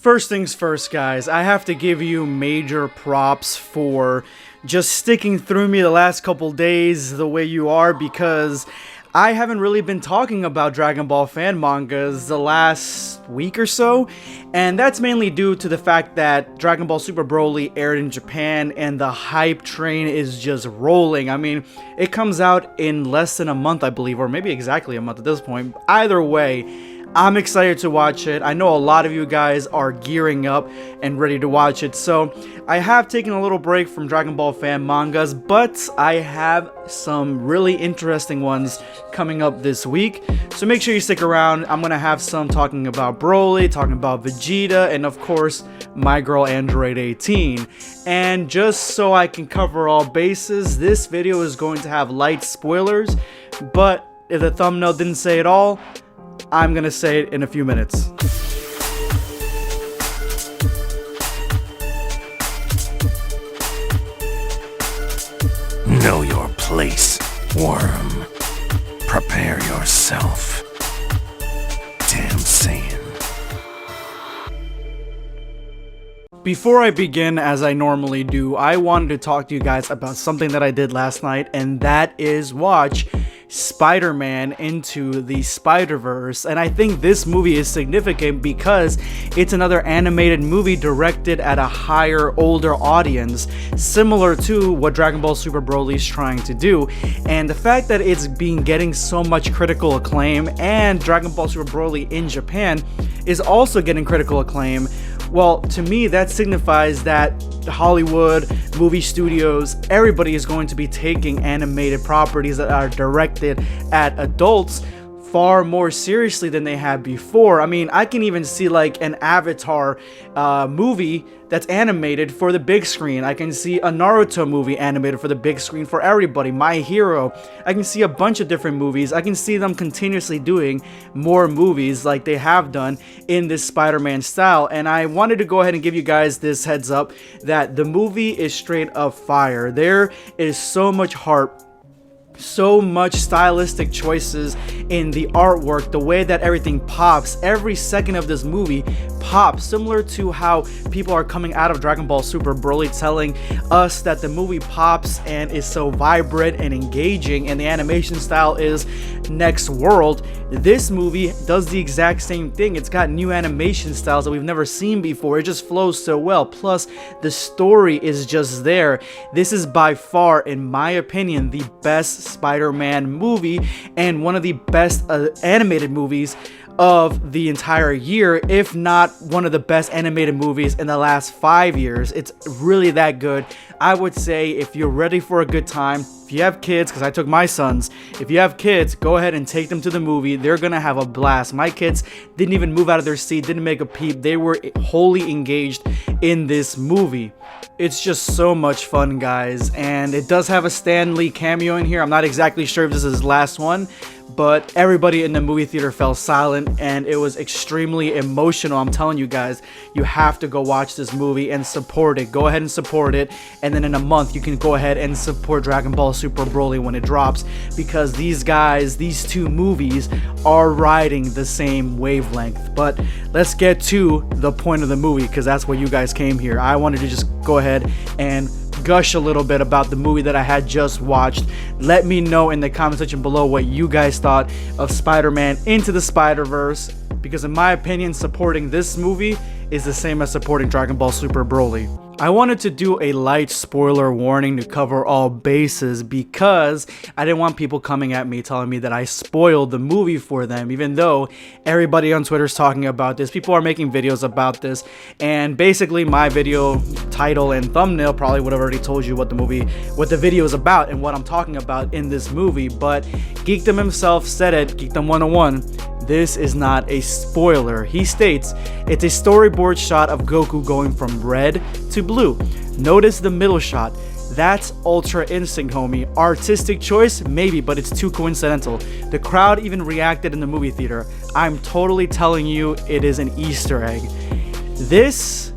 First things first, guys, I have to give you major props for just sticking through me the last couple days the way you are, because I haven't really been talking about Dragon Ball fan mangas the last week or so, and that's mainly due to the fact that Dragon Ball Super Broly aired in Japan and the hype train is just rolling. I mean, it comes out in less than a month, I believe, or maybe exactly a month at this point. Either way, I'm excited to watch it. I know a lot of you guys are gearing up and ready to watch it. So I have taken a little break from Dragon Ball fan mangas, but I have some really interesting ones coming up this week. So make sure you stick around. I'm going to have some talking about Broly, talking about Vegeta, and of course, my girl Android 18. And just so I can cover all bases, this video is going to have light spoilers, but if the thumbnail didn't say it all, I'm gonna say it in a few minutes. Know your place, worm. Prepare yourself. Damn Saiyan. Before I begin, as I normally do, I wanted to talk to you guys about something that I did last night, and that is watch Spider-Man Into the Spider-Verse. And I think this movie is significant because it's another animated movie directed at a higher, older audience, similar to what Dragon Ball Super Broly is trying to do. And the fact that it's been getting so much critical acclaim, and Dragon Ball Super Broly in Japan is also getting critical acclaim, well, to me, that signifies that Hollywood, movie studios, everybody is going to be taking animated properties that are directed at adults far more seriously than they have before. I mean, I can even see like an Avatar movie that's animated for the big screen. I can see a Naruto movie animated for the big screen for everybody. My Hero. I can see a bunch of different movies. I can see them continuously doing more movies like they have done in this Spider-Man style. And I wanted to go ahead and give you guys this heads up that the movie is straight up fire. There is so much heart, so much stylistic choices in the artwork, the way that everything pops. Every second of this movie pops, similar to how people are coming out of Dragon Ball Super Broly telling us that the movie pops and is so vibrant and engaging and the animation style is next world. This movie does the exact same thing. It's got new animation styles that we've never seen before. It just flows so well. Plus, the story is just there. This is by far, in my opinion, the best Spider-Man movie and one of the best animated movies of the entire year, if not one of the best animated movies in the last 5 years. It's really that good. I would say if you're ready for a good time, if you have kids, because I took my sons, if you have kids, go ahead and take them to the movie. They're gonna have a blast. My kids didn't even move out of their seat, didn't make a peep. They were wholly engaged in this movie. It's just so much fun, guys, and it does have a Stan Lee cameo in here. I'm not exactly sure if this is his last one, but everybody in the movie theater fell silent and it was extremely emotional. I'm telling you guys, you have to go watch this movie and support it. Go ahead and support it, and then in a month you can go ahead and support Dragon Ball Super Broly when it drops, because these guys, these two movies are riding the same wavelength. But let's get to the point of the movie, because that's why you guys came here. I wanted to just go ahead and gush a little bit about the movie that I had just watched. Let me know in the comment section below what you guys thought of Spider-Man Into the Spider-Verse, because in my opinion, supporting this movie is the same as supporting Dragon Ball Super Broly. I wanted to do a light spoiler warning to cover all bases, because I didn't want people coming at me telling me that I spoiled the movie for them, even though everybody on Twitter is talking about this. People are making videos about this, and basically my video title and thumbnail probably would have already told you what the video is about and what I'm talking about in this movie. But Geekdom himself said it, Geekdom 101, this is not a spoiler. He states, it's a storyboard shot of Goku going from red to blue. Notice the middle shot. That's Ultra Instinct, homie. Artistic choice? Maybe, but it's too coincidental. The crowd even reacted in the movie theater. I'm totally telling you, it is an Easter egg. This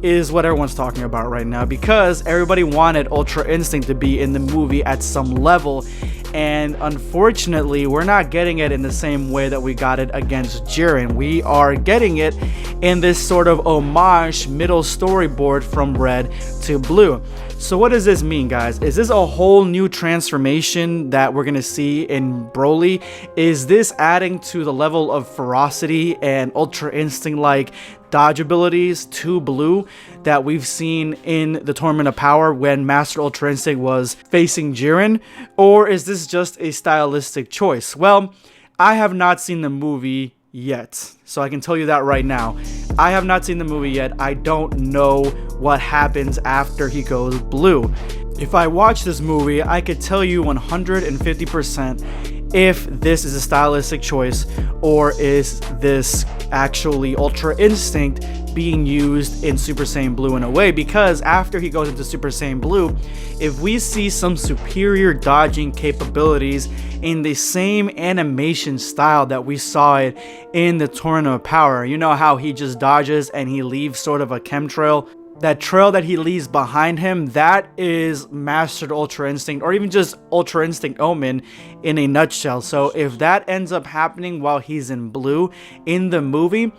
is what everyone's talking about right now, because everybody wanted Ultra Instinct to be in the movie at some level, And unfortunately, we're not getting it in the same way that we got it against Jiren. We are getting it in this sort of homage middle storyboard from Red to Blue. So what does this mean, guys? Is this a whole new transformation that we're gonna see in Broly? Is this adding to the level of ferocity and Ultra Instinct-like dodge abilities to Blue that we've seen in the Tournament of Power when Master Ultra Instinct was facing Jiren? Or is this just a stylistic choice? Well, I have not seen the movie yet, so I can tell you that right now. I have not seen the movie yet. I don't know what happens after he goes blue. If I watch this movie, I could tell you 150% if this is a stylistic choice or is this actually Ultra Instinct being used in Super Saiyan Blue in a way, because after he goes into Super Saiyan Blue, if we see some superior dodging capabilities in the same animation style that we saw it in the Tournament of Power, you know how he just dodges and he leaves sort of a chemtrail? That trail that he leaves behind him, that is Mastered Ultra Instinct, or even just Ultra Instinct Omen in a nutshell. So if that ends up happening while he's in Blue in the movie,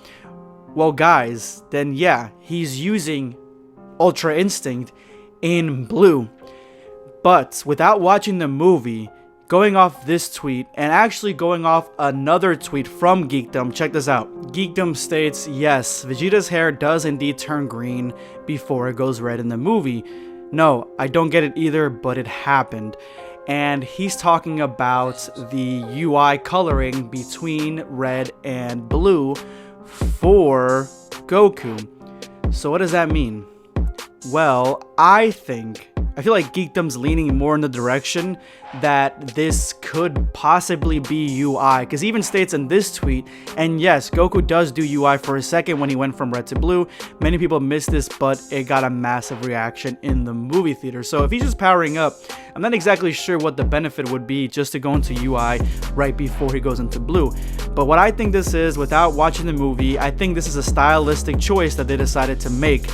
well guys, then yeah, he's using Ultra Instinct in Blue. But without watching the movie, going off this tweet and actually going off another tweet from Geekdom, check this out. Geekdom states, yes, Vegeta's hair does indeed turn green before it goes red in the movie. No, I don't get it either, but it happened. And he's talking about the UI coloring between red and blue for Goku. So what does that mean? Well, I feel like Geekdom's leaning more in the direction that this could possibly be UI, because he even states in this tweet, and yes, Goku does do UI for a second when he went from red to blue. Many people missed this, but it got a massive reaction in the movie theater. So if he's just powering up, I'm not exactly sure what the benefit would be just to go into UI right before he goes into blue. But what I think this is, without watching the movie, I think this is a stylistic choice that they decided to make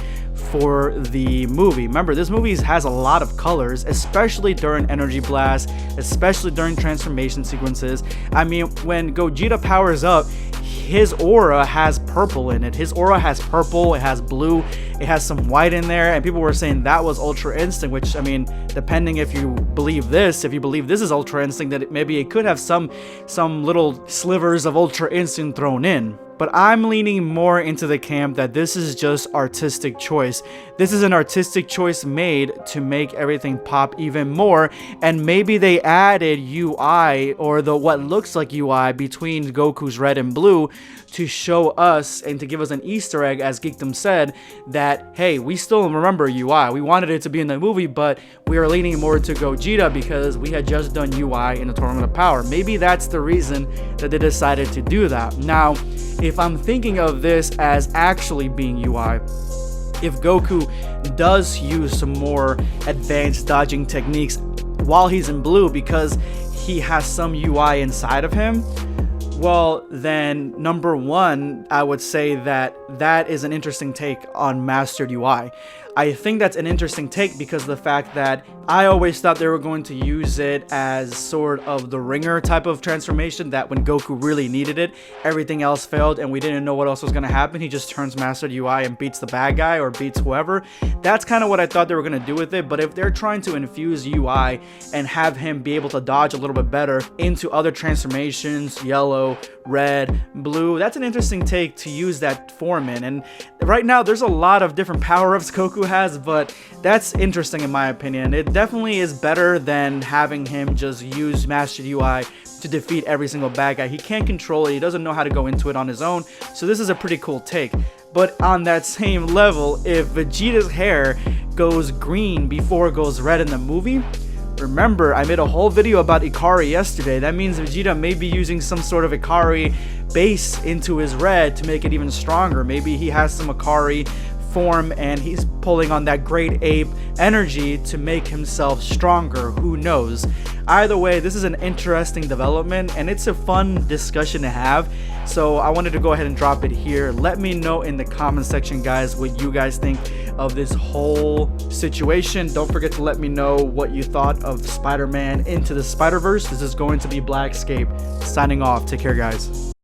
for the movie. Remember, this movie has a lot of colors, especially during Energy Blast, especially during transformation sequences. I mean, when Gogeta powers up, his aura has purple in it. His aura has purple, it has blue, it has some white in there, and people were saying that was Ultra Instinct, which, I mean, depending if you believe this is Ultra Instinct, that maybe it could have some little slivers of Ultra Instinct thrown in. But I'm leaning more into the camp that this is just artistic choice. This is an artistic choice made to make everything pop even more, and maybe they added UI, or what looks like UI, between Goku's red and blue to show us and to give us an Easter egg, as Geekdom said, that hey, we still remember UI. We wanted it to be in the movie, but we are leaning more to Gogeta because we had just done UI in the Tournament of Power. Maybe that's the reason that they decided to do that. Now, if I'm thinking of this as actually being UI, if Goku does use some more advanced dodging techniques while he's in blue because he has some UI inside of him, well, then number one, I would say that is an interesting take on Mastered UI. I think that's an interesting take because of the fact that I always thought they were going to use it as sort of the ringer type of transformation, that when Goku really needed it, everything else failed and we didn't know what else was going to happen. He just turns Mastered UI and beats the bad guy or beats whoever. That's kind of what I thought they were going to do with it. But if they're trying to infuse UI and have him be able to dodge a little bit better into other transformations, yellow, red, blue, that's an interesting take to use that form in. And right now there's a lot of different power-ups Goku has, but that's interesting in my opinion. It definitely is better than having him just use Mastered UI to defeat every single bad guy. He can't control it, he doesn't know how to go into it on his own, so this is a pretty cool take. But on that same level, if Vegeta's hair goes green before it goes red in the movie, remember, I made a whole video about Hikaru yesterday. That means Vegeta may be using some sort of Hikaru base into his red to make it even stronger. Maybe he has some Hikaru form and he's pulling on that great ape energy to make himself stronger. Who knows? Either way, this is an interesting development and it's a fun discussion to have So I wanted to go ahead and drop it here. Let me know in the comment section, guys, what you guys think of this whole situation. Don't forget to let me know what you thought of Spider-Man Into the Spider-Verse. This is going to be Blackscape signing off. Take care, guys.